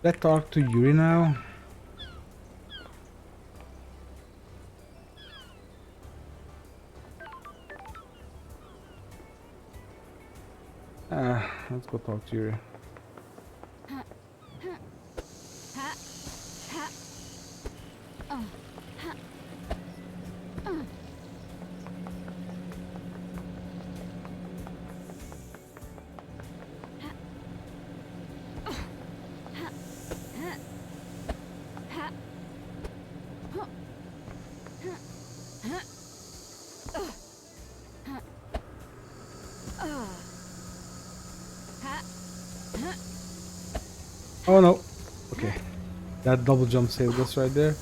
Let's talk to Yuri now. Let's go talk to Yuri. Oh no. Okay. That double jump saved us right there.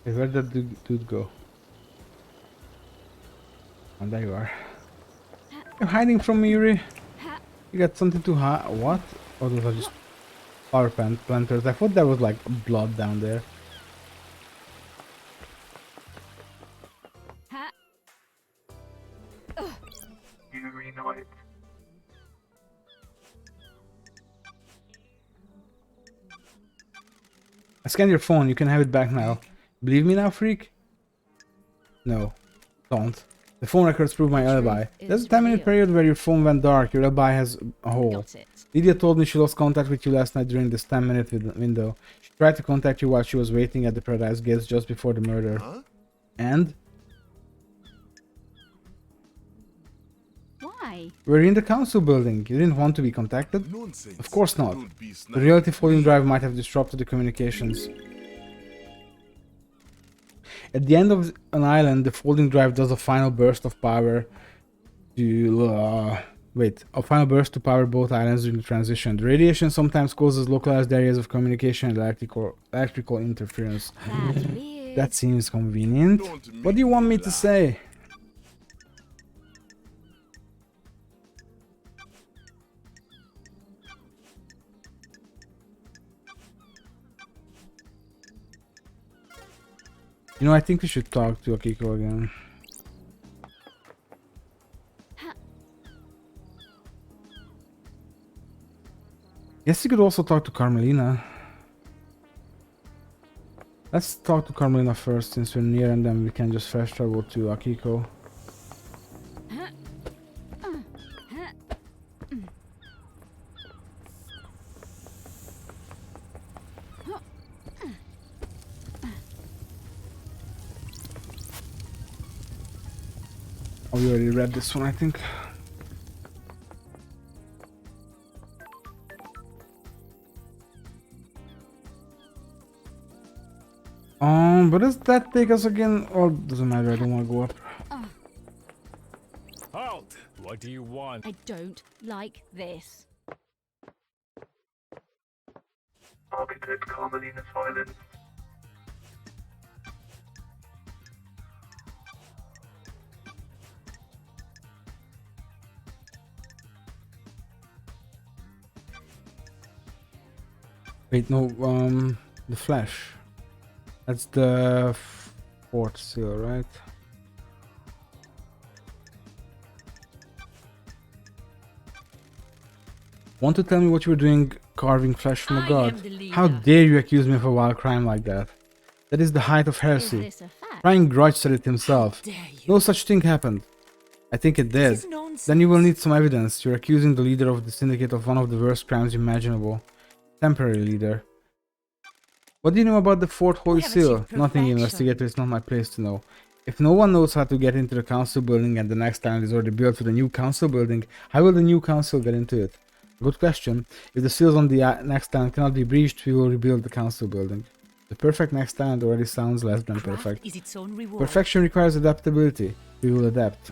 Okay, where did the dude go? And there you are. You're hiding from me, Yuri. You got something to hide. What? Oh, those are just power planters. I thought there was like blood down there. You know it. I scanned your phone. You can have it back now. Believe me now, freak? No. Don't. The phone records prove my alibi. There's a 10-minute period where your phone went dark. Your alibi has a hole. Lydia told me she lost contact with you last night during this 10-minute window. She tried to contact you while she was waiting at the Paradise Gates just before the murder. Huh? And? Why? We're in the council building. You didn't want to be contacted? Nonsense. Of course not. Don't be The snide. reality folding drive might have disrupted the communications. At the end of an island, the folding drive does a final burst of power to power both islands during the transition. The radiation sometimes causes localized areas of communication and electrical interference. That's weird. That seems convenient. Don't make What do you want me to laugh. say? You know, I think we should talk to Akiko again. Guess you could also talk to Carmelina. Let's talk to Carmelina first since we're near, and then we can just fast travel to Akiko. Oh, we already read this one, I think. But does that take us again? Oh, doesn't matter, I don't want to go up. Halt! What do you want? I don't like this. Architect Carmelina's violence. Wait, no, the Flash. That's the fourth seal, right? Want to tell me what you were doing carving flesh from a I god? am the leader. How dare you accuse me of a wild crime like that? That is the height of Is heresy. this a fact? Brian Grudge said it himself. Dare you? No such thing happened. I think it did. This is nonsense. Then you will need some evidence. You're accusing the leader of the syndicate of one of the worst crimes imaginable. Temporary leader. What do you know about the fourth holy haven't seal? achieved Nothing, perfection. investigator. It's not my place to know. If no one knows how to get into the council building and the next island is already built for the new council building, how will the new council get into it? Good question. If the seals on the next island cannot be breached, we will rebuild the council building. The perfect next island already sounds less than Craft perfect. is its own reward. Perfection requires adaptability. We will adapt.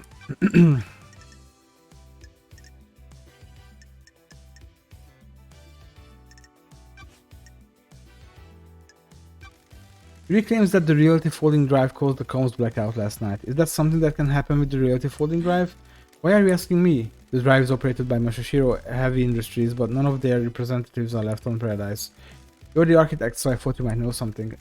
Yuri claims that the reality folding drive caused the comms blackout last night. Is that something that can happen with the reality folding drive? Why are you asking me? The drive is operated by Masashiro Heavy Industries, but none of their representatives are left on Paradise. You're the architect, so I thought you might know something.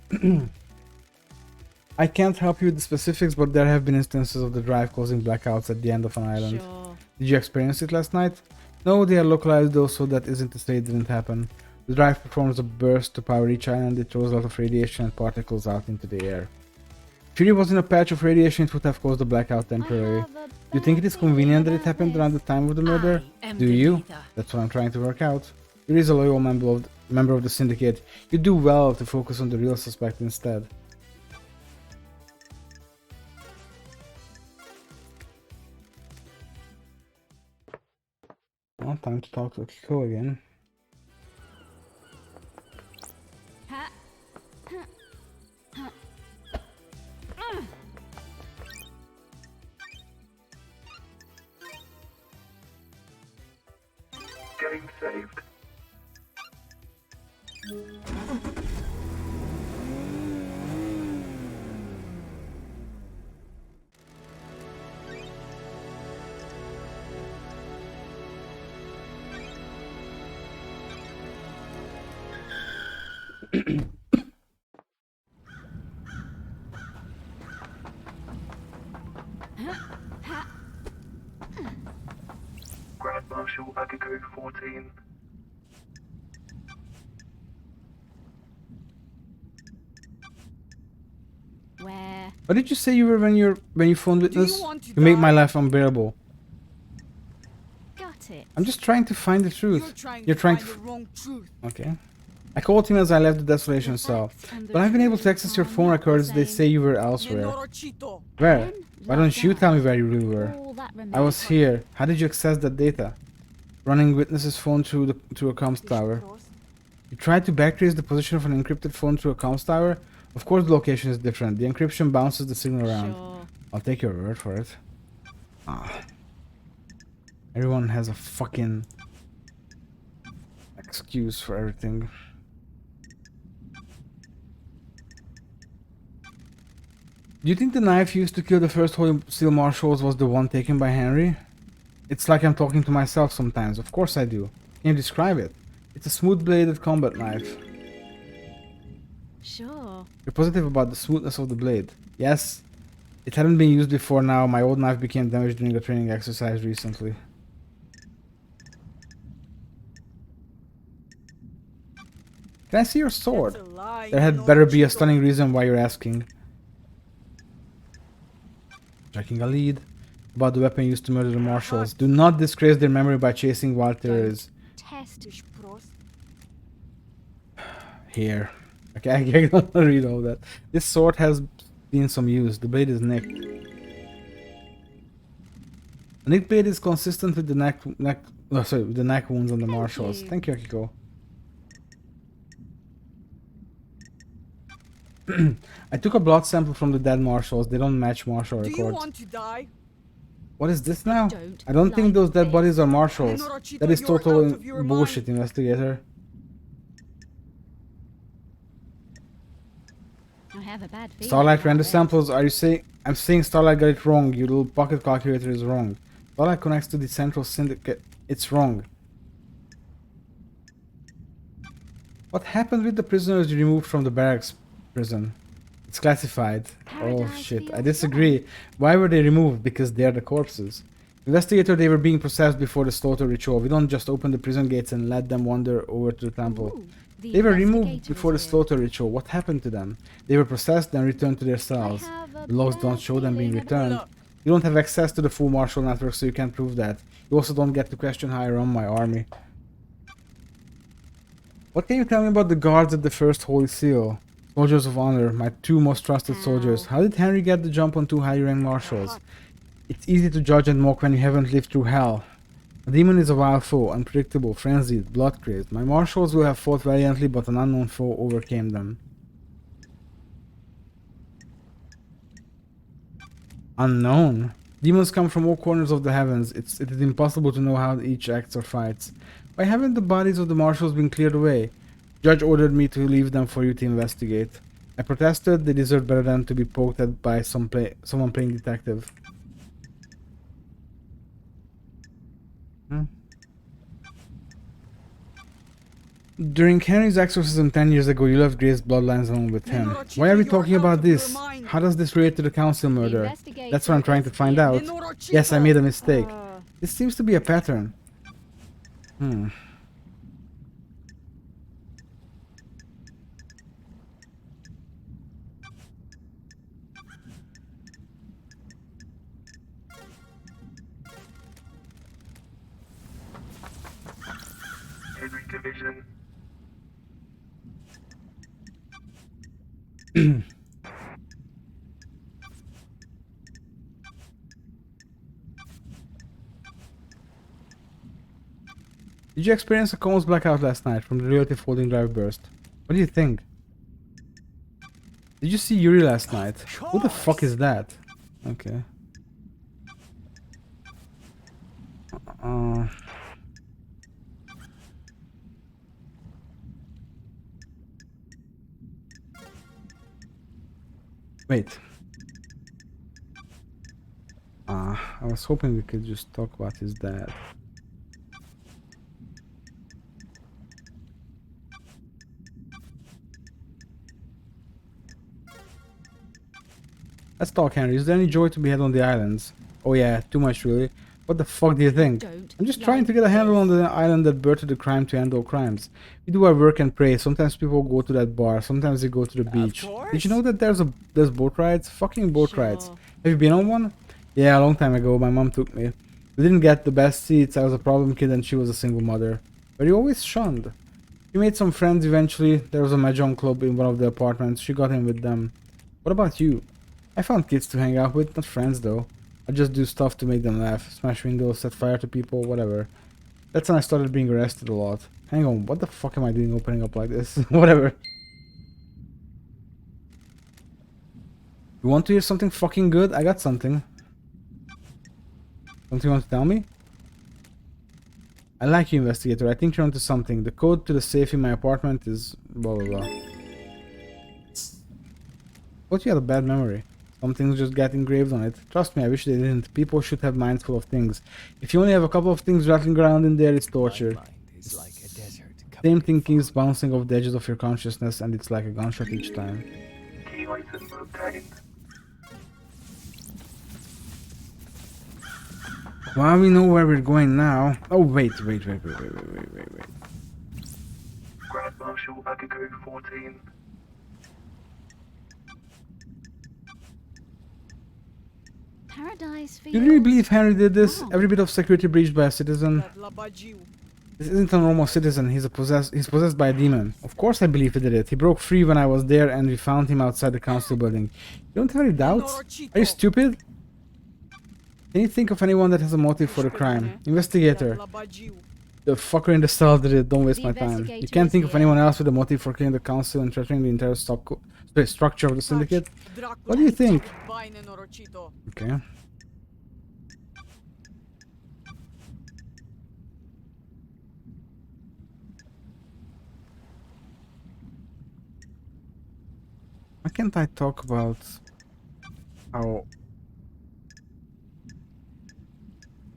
I can't help you with the specifics, but there have been instances of the drive causing blackouts at the end of an island. Sure. Did you experience it last night? No, they are localized though, so that isn't to say it didn't happen. The drive performs a burst to power each island. It throws a lot of radiation and particles out into the air. If Fury was in a patch of radiation, it would have caused the blackout temporarily. Do you think it is convenient that it happened around the time of the murder? Do you? That's what I'm trying to work out. Yuri is a loyal member of the Syndicate. You do well to focus on the real suspect instead. Well, time to talk to Kiko again. Game saved. Grand Marshal Akiko 14. Where? What did you say you were when you phoned witness? want to You make my die? life unbearable. Got it. I'm just trying to find the truth. You're trying to find the wrong truth. Okay. I called him as I left the desolation cell. But I've been able to access your phone records. They say you were elsewhere. Nenorochito. Where? Why don't you tell me where you really were? All that I was here. How did you access that data? Running witness's phone through a comms tower. You tried to backtrace the position of an encrypted phone through a comms tower? Of course the location is different. The encryption bounces the signal around. Sure. I'll take your word for it. Everyone has a fucking excuse for everything. Do you think the knife used to kill the first Holy Seal Marshals was the one taken by Henry? It's like I'm talking to myself sometimes. Of course I do. Can you describe it? It's a smooth-bladed combat knife. Sure. You're positive about the smoothness of the blade. Yes. It hadn't been used before now. My old knife became damaged during a training exercise recently. Can I see your sword? That's a lie, There had better be a Nenorochito. stunning reason why you're asking. Checking a lead. About the weapon used to murder the marshals. Do not disgrace their memory by chasing wild terrorists. Test. Here. Okay, I don't want to read all that. This sword has been some use. The blade is nicked. The nicked blade is consistent with the neck wounds on the marshals. you. Thank you, Akiko. I took a blood sample from the dead marshals. They don't match marshal Do you records. want to die? What is this now? Don't I don't think like those dead this. bodies are marshals. Nenorochito, That is you're total out of your bullshit, mind. investigator. I have a bad feeling. Starlight ran the about this. samples. Are you saying? I'm saying Starlight got it wrong. Your little pocket calculator is wrong. Starlight connects to the central syndicate. It's wrong. What happened with the prisoners you removed from the barracks prison? It's classified. Oh Paradise shit, I feels disagree. Why were they removed? Because they're the corpses. Investigator, they were being processed before the slaughter ritual. We don't just open the prison gates and let them wander over to the temple. Ooh, the They were removed investigator before the is here. slaughter ritual. What happened to them? They were processed and returned to their cells. I have a The logs bad don't show them being feeling returned. Look, You don't have access to the full martial network, so you can't prove that. You also don't get to question how I run my army. What can you tell me about the guards at the First Holy Seal? Soldiers of Honor, my two most trusted soldiers. How did Henry get the jump on two high-rank marshals? It's easy to judge and mock when you haven't lived through hell. A demon is a wild foe, unpredictable, frenzied, blood-crazed. My marshals will have fought valiantly, but an unknown foe overcame them. Unknown? Demons come from all corners of the heavens. It is impossible to know how each acts or fights. Why haven't the bodies of the marshals been cleared away? Judge ordered me to leave them for you to investigate. I protested. They deserve better than to be poked at by someone playing detective. During Henry's exorcism 10 years ago, you left Grace's bloodlines along with him. Why are we talking about this? How does this relate to the council murder? That's what I'm trying to find out. Yes, I made a mistake. This seems to be a pattern. Henry Division. Did you experience a Combs blackout last night from the relative folding drive burst? What do you think? Did you see Yuri last night? Who the fuck is that? Okay. Wait. I was hoping we could just talk about his dad. Let's talk, Henry. Is there any joy to be had on the islands? Oh yeah, too much really. What the fuck do you think? I'm just trying to get a handle on the island that birthed the crime to end all crimes. We do our work and pray. Sometimes people go to that bar. Sometimes they go to the beach. Did you know that there's boat rides? Fucking boat rides. Have you been on one? Yeah, a long time ago. My mom took me. We didn't get the best seats. I was a problem kid and she was a single mother. But you always shunned. We made some friends eventually. There was a mahjong club in one of the apartments. She got in with them. What about you? I found kids to hang out with, not friends though. I just do stuff to make them laugh, smash windows, set fire to people, whatever. That's when I started being arrested a lot. Hang on, what the fuck am I doing opening up like this? Whatever. You want to hear something fucking good? I got something. Something you want to tell me? I like you, investigator. I think you're onto something. The code to the safe in my apartment is blah blah blah. But you had a bad memory. Some things just get engraved on it. Trust me, I wish they didn't. People should have minds full of things. If you only have a couple of things rattling around in there, it's torture. Is like a desert. Same thing keeps bouncing off the edges of your consciousness, and it's like a gunshot each time. Key license obtained. Well, we know where we're going now. Oh, wait. Grand Marshal Agago 14. Paradise Do you really feels believe Henry did this? wrong. Every bit of security breached by a citizen? This isn't a normal citizen. He's possessed by a demon. Of course I believe he did it. He broke free when I was there and we found him outside the council building. You don't have any doubts? Are you stupid? Can you think of anyone that has a motive for the crime? Investigator. The fucker in the cell did it. Don't waste The my time. You investigator can't is think of here. anyone else with a motive for killing the council and threatening the entire structure of the syndicate? What do you think? Okay. Why can't I talk about how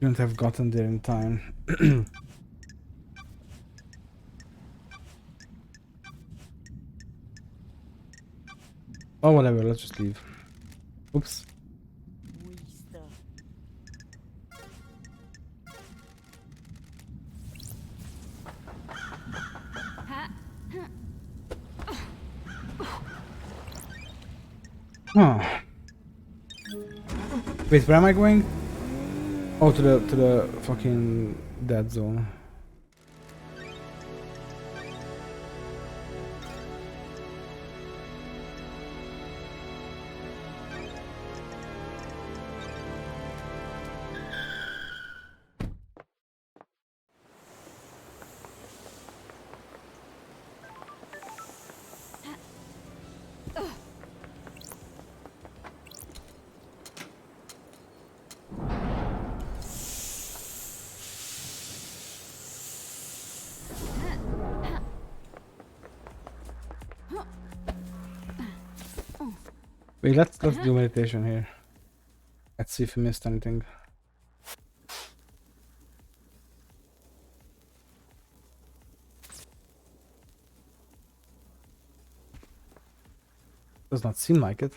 you don't have gotten there in time? Oh, whatever, let's just leave. Oops. Oh. Wait, where am I going? Oh, to the fucking dead zone. Wait, let's do meditation here. Let's see if we missed anything. Does not seem like it.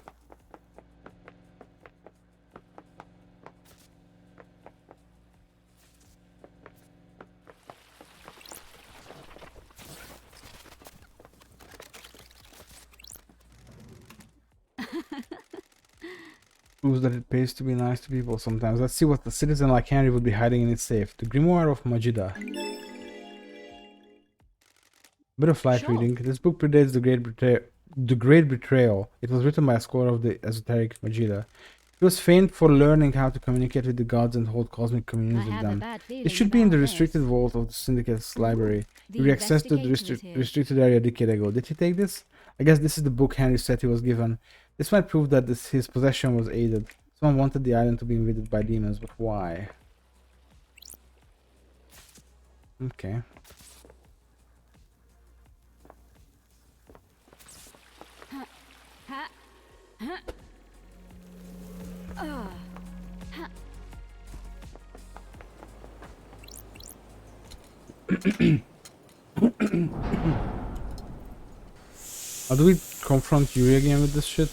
Proves that it pays to be nice to people sometimes. Let's see what the citizen like Henry would be hiding in its safe. The Grimoire of Majida. Bit of light reading. This book predates the Great Betrayal. It was written by a scholar of the esoteric Majida. He was famed for learning how to communicate with the gods and hold cosmic I communions with have a them. bad feeling It should be in the about restricted this. vault of the Syndicate's library. The You accessed the investigation is here. restricted area a decade ago. Did he take this? I guess this is the book Henry said he was given. This might prove that his possession was aided. Someone wanted the island to be invaded by demons, but why? Okay. How do we confront Yuri again with this shit?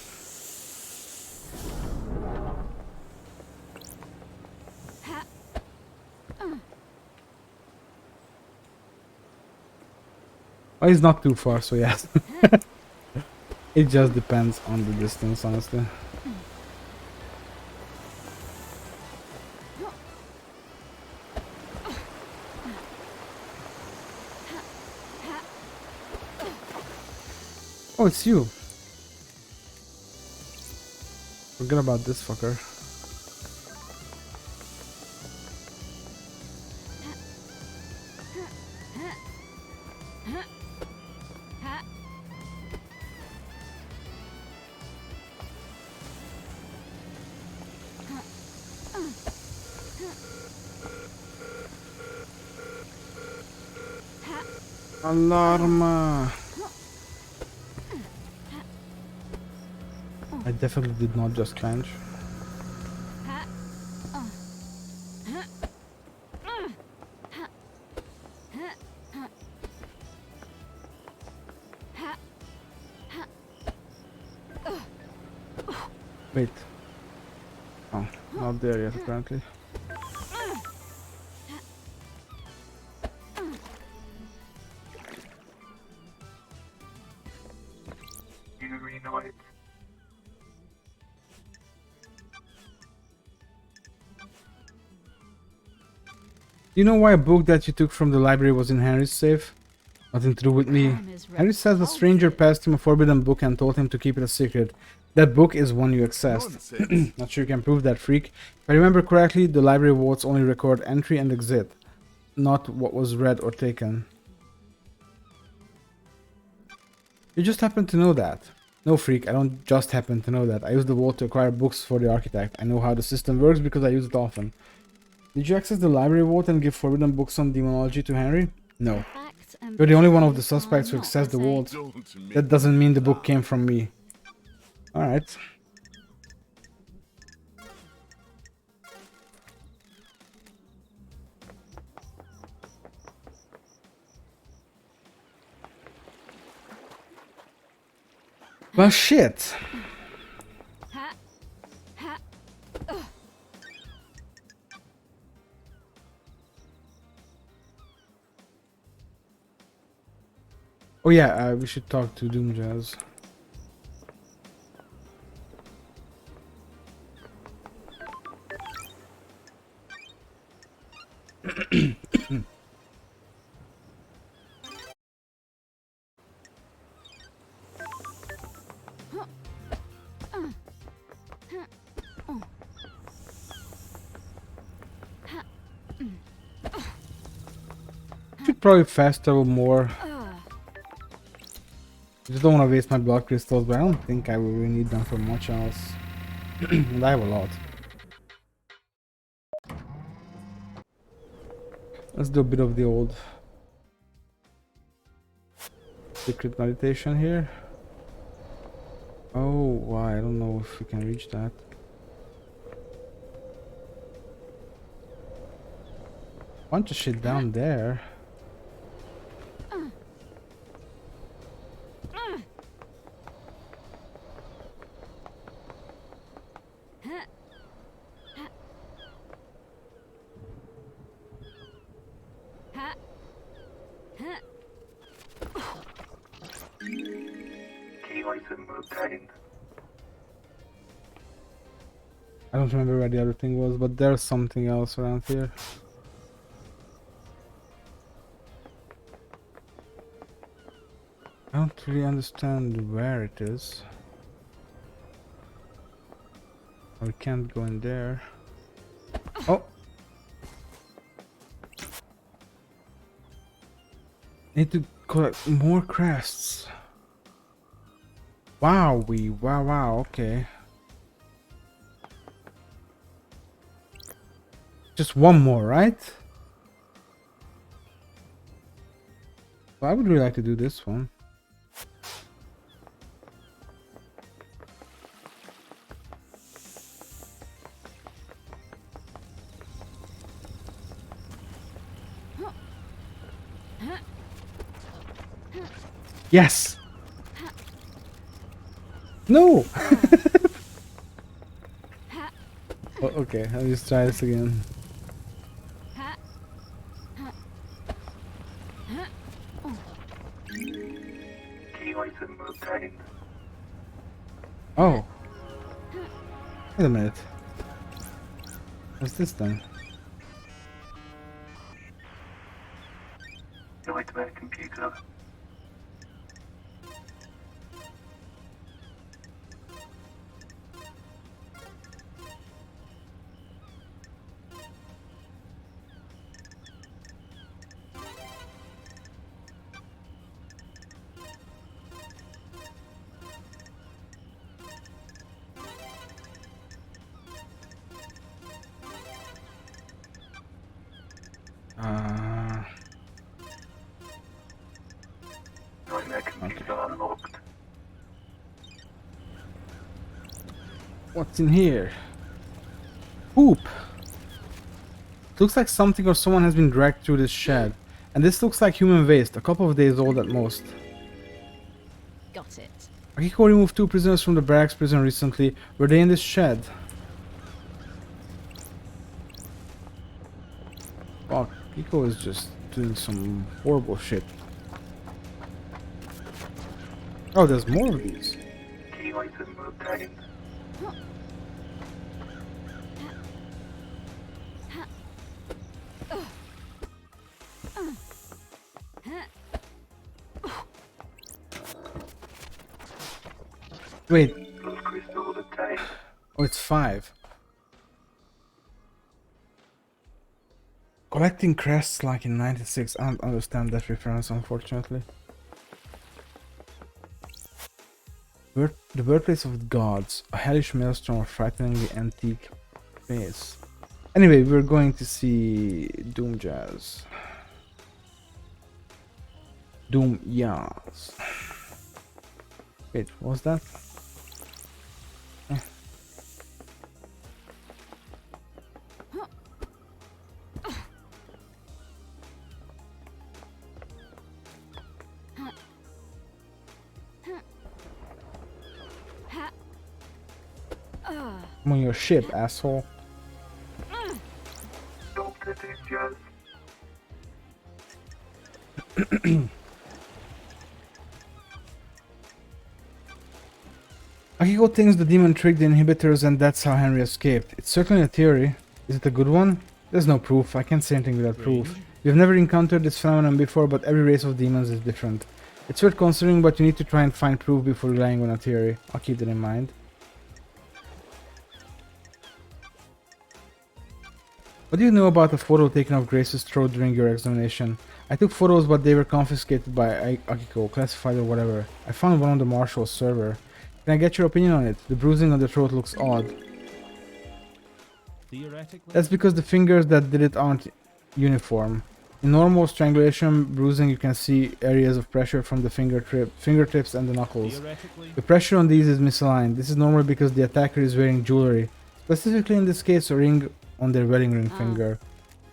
Oh, he's not too far, so yes. It just depends on the distance, honestly. Oh, it's you. Forget about this fucker. Alarma! I definitely did not just clench. Wait. Oh, not there yet apparently. Yuri Knight. Do you know why a book that you took from the library was in Henry's safe? Nothing to do with me. Arm is Henry says a stranger passed him a forbidden book and told him to keep it a secret. That book is one you accessed. Nonsense. Not sure you can prove that, freak. If I remember correctly, the library vaults only record entry and exit, not what was read or taken. You just happen to know that. No, freak, I don't just happen to know that. I use the vault to acquire books for the architect. I know how the system works because I use it often. Did you access the library vault and give forbidden books on demonology to Henry? No. Facts and You're the only one of the figures are suspects who not accessed the same. vault. Don't make That doesn't mean the book came from me. Alright. Well, shit. Oh yeah, we should talk to Doom Jazz. Should probably fast travel more. Just don't want to waste my blood crystals, but I don't think I will really need them for much else. And I have a lot. Let's do a bit of the old secret meditation here. Oh, why? I don't know if we can reach that. Bunch of shit down there. Key item obtained. I don't remember where the other thing was, but there's something else around here. I don't really understand where it is. We can't go in there. Oh! Need to collect more crests. Wow, wow, okay. Just one more, right? Well, I would really like to do this one. Yes! No! Oh, okay, I'll just try this again. Key item obtained. Oh! Wait a minute. What's this then? Nightmare computer. Nightmare computer unlocked. What's in here? Poop! Looks like something or someone has been dragged through this shed. And this looks like human waste, a couple of days old at most. Got it. Akiko removed 2 prisoners from the barracks prison recently. Were they in this shed? Fuck, Akiko is just doing some horrible shit. Oh, there's more of these. Key item obtained. Wait, Blood crystal obtained. oh, it's 5. Collecting crests like in 96. I don't understand that reference, unfortunately. The birthplace of the gods. A hellish maelstrom of frighteningly antique face. Anyway, we're going to see Doom Jazz. Doom Yaz. Wait, what was that? I'm on your ship, asshole. Dr. Ninjas. Akiko thinks the demon tricked the inhibitors and that's how Henry escaped. It's certainly a theory. Is it a good one? There's no proof. I can't say anything without proof. We've never encountered this phenomenon before, but every race of demons is different. It's worth considering, but you need to try and find proof before relying on a theory. I'll keep that in mind. What do you know about the photo taken of Grace's throat during your examination? I took photos, but they were confiscated by Akiko, classified or whatever. I found one on the Marshal's server. Can I get your opinion on it? The bruising on the throat looks odd. Theoretically, That's because the fingers that did it aren't uniform. In normal strangulation bruising, you can see areas of pressure from the fingertips and the knuckles. theoretically, The pressure on these is misaligned. This is normal because the attacker is wearing jewelry. Specifically in this case, a ring on their wedding ring finger.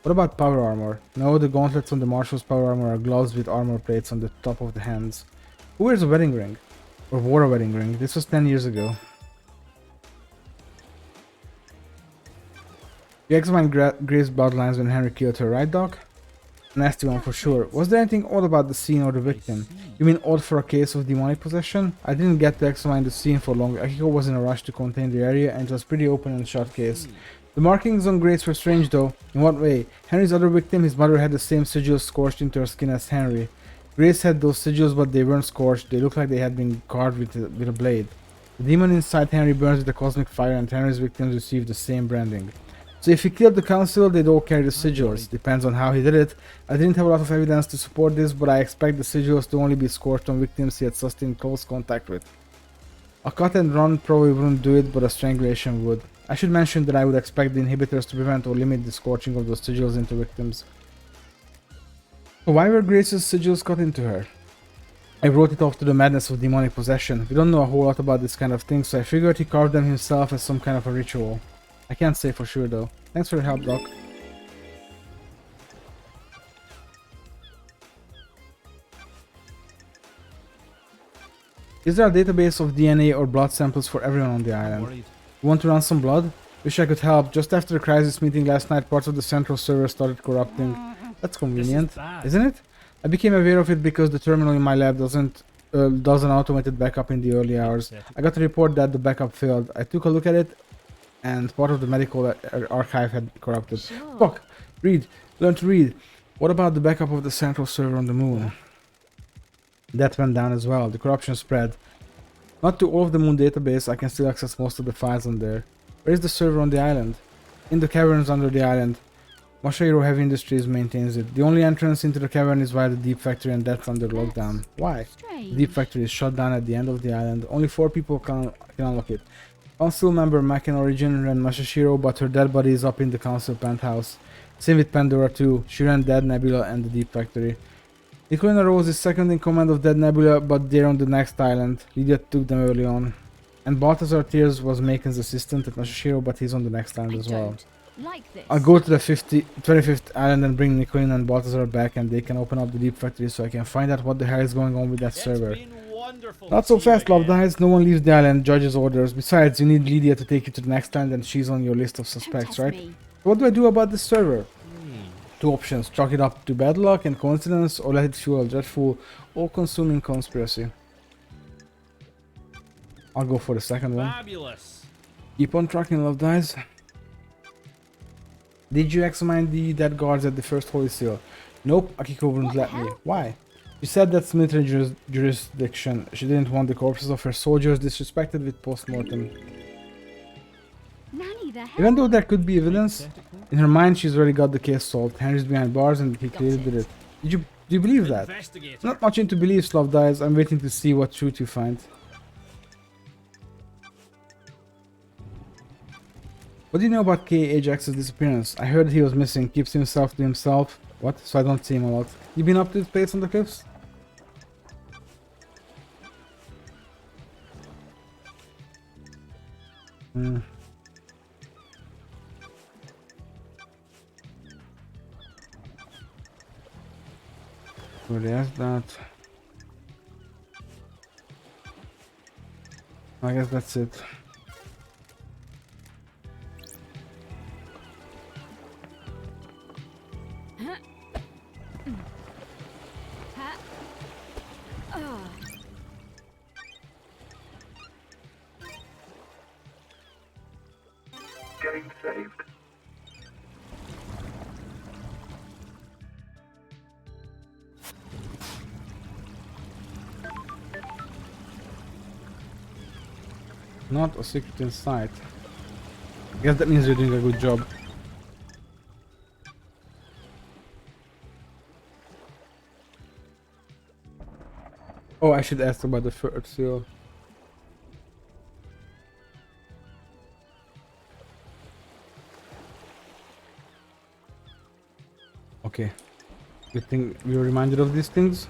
What about power armor? No, the gauntlets on the Marshal's power armor are gloves with armor plates on the top of the hands. Who wears a wedding ring? Or wore a wedding ring? This was 10 years ago. You examined Grace's bloodlines when Henry killed her, right, Doc? Nasty one for sure. Was there anything odd about the scene or the victim? You mean odd for a case of demonic possession? I didn't get to examine the scene for long. Akiko was in a rush to contain the area and it was pretty open and shut case. The markings on Grace were strange though. In what way? Henry's other victim, his mother, had the same sigils scorched into her skin as Henry. Grace had those sigils but they weren't scorched. They looked like they had been carved with a blade. The demon inside Henry burns with a cosmic fire and Henry's victims received the same branding. So if he killed the council, they'd all carry the sigils. Depends on how he did it. I didn't have a lot of evidence to support this, but I expect the sigils to only be scorched on victims he had sustained close contact with. A cut and run probably wouldn't do it, but a strangulation would. I should mention that I would expect the inhibitors to prevent or limit the scorching of those sigils into victims. So why were Grace's sigils cut into her? I wrote it off to the madness of demonic possession. We don't know a whole lot about this kind of thing, so I figured he carved them himself as some kind of a ritual. I can't say for sure though. Thanks for your help, Doc. Is there a database of DNA or blood samples for everyone on the island? You want to run some blood? Wish I could help. Just after the crisis meeting last night, parts of the central server started corrupting. That's convenient, isn't it? I became aware of it because the terminal in my lab does an automated backup in the early hours. I got a report that the backup failed. I took a look at it and part of the medical archive had corrupted. Sure. Fuck! Read! Learn to read! What about the backup of the central server on the moon? That went down as well. The corruption spread. Not to all of the moon database, I can still access most of the files on there. Where is the server on the island? In the caverns under the island. Masahiro Heavy Industries maintains it. The only entrance into the cavern is via the deep factory and that's under lockdown. Why? Strange. The deep factory is shut down at the end of the island. Only 4 people can unlock it. Council member Mac in origin ran Masahiro, but her dead body is up in the council penthouse. Same with Pandora too. She ran Dead Nebula and the Deep Factory. Nicolina Rose is second in command of Dead Nebula, but they're on the next island. Lydia took them early on. And Balthazar Tears was Macon's assistant at Masahiro, but he's on the next island as well. Like this. I'll go to the 25th island and bring Nicolina and Balthazar back and they can open up the Deep Factory so I can find out what the hell is going on with that server. Not so fast, Love Dies. No one leaves the island, judges orders. Besides, you need Lydia to take you to the next island and she's on your list of suspects, right? Me. What do I do about this server? 2 options. Chalk it up to bad luck and coincidence or let it fuel a dreadful, all-consuming conspiracy. I'll go for the second one. Fabulous. Keep on tracking, Love Dies. Did you examine the dead guards at the first Holy Seal? Nope, Akiko wouldn't What the let me. hell? Why? She said that's military jurisdiction. She didn't want the corpses of her soldiers disrespected with post-mortem. Nanny, the hell? Even though there could be evidence, in her mind she's already got the case solved. Henry's behind bars and he clearly did it. Do you believe that? Investigator. Not much into beliefs, Love Dies. I'm waiting to see what truth you find. What do you know about K. Ajax's disappearance? I heard he was missing, keeps himself to himself. What? So I don't see him a lot. You been up to this place on the cliffs? Hmm. So there's that. I guess that's it. Game saved. Not a secret in sight. I guess that means you're doing a good job. Oh, I should ask about the third seal. Okay. Good thing we were reminded of these things.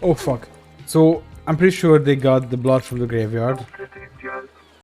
Oh fuck. So, I'm pretty sure they got the blood from the graveyard. City Joe.